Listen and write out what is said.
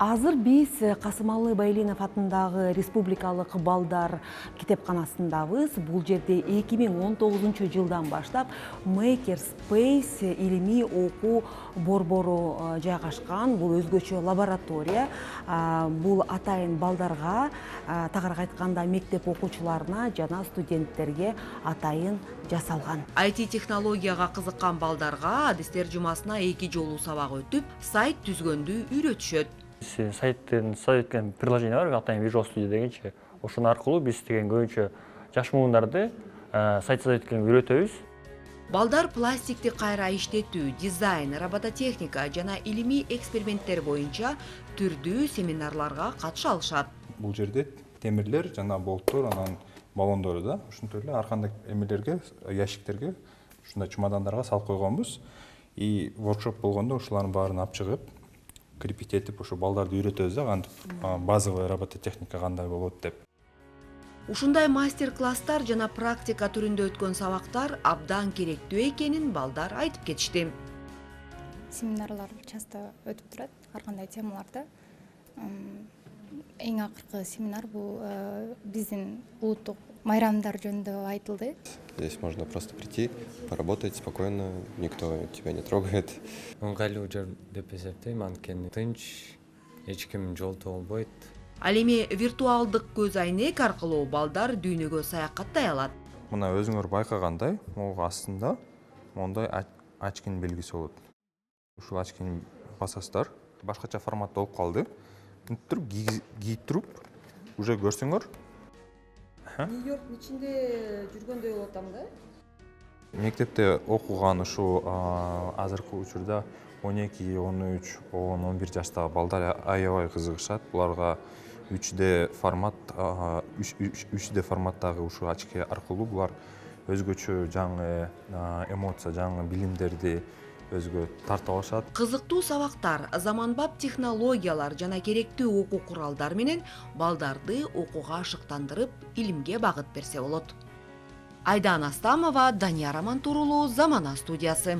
Азыр биз Касымалы Байлинов атындагы Республикалык балдар китепканасындабыз. Бул жерде 2019 жылдан баштап Maker Space илимий окуу борбору жайгашкан. Бул өзгөчө лаборатория. Бул атайын балдарга, тагыраак айтканда мектеп окуучуларына жана студенттерге атайын жасалган. IT технологияга кызыккан балдарга адистер жумасына 2 жолу сабак өтүп, сайт түзгөндү үйрөтүшөт. Сайттын сайттын приложение бар, атайын Visual Studio дегенче. Ошонун аркылуу биз деген көбүнчө жаш муундарды сайт жасап эткенге үйрөтөбүз. Балдар пластикти кайра иштетүү, дизайн, робототехника жана илимий эксперименттер боюнча түрдүү семинарларга катыша алышат. Бул жерде темирлер жана болттор, анан баллондору да ушинтип эле ар кандай эмелерге, ящиктерге, ушундай чемодандарга салып койгонбуз. И воркшоп болгондо ушулардын баарын алып чыгып, крепить этип, ошо балдарды үйрөтөбүз да, кантип базовый робототехника кандай болот деп. Ушундай мастер-класстар жана практика түрүндө өткөн сабактар абдан керектүү экенин балдар айтып кетишти. Семинарлар часто өтүп турат, ар кандай темаларда. Эң акыркы семинар бул биздин улуттук майрамдар жөнүндө айтылды. Здесь можно просто прийти, поработать спокойно, никто тебя не трогает. Ыңгайлуу жер деп эсептейм, анткени тынч, эч ким жолтоо болбойт. Ал эми виртуалдык көз айнек аркылуу балдар дүйнөгө саякаттай алат. Мына өзүңөр байкагандай, могу астында мондай очкинин белгиси болот. Ушул очкини басасыздар, башкача форматта болуп калды. Мынтип туруп кийип туруп уже көрсөңөр. Нью-Йорктун ичинде жүргөндөй болот да? Мектепте окуган ушу азыркы учурда 12, 13, 10, 11 жаштагы балдар аябай кызыгышат. Буларга 3D формат, 3D форматтагы ушу очки аркылуу булар өзгөчө жаңы эмоция, жаңы билимдерди өзгө тартып алышат. Кызыктуу сабактар, заманбап технологиялар жана керектүү окуу куралдар менен балдарды окууга ашыктандырып, илимге багыт берсе болот. Айдан Астамова, Данияр Амантурулу, Замана студиясы.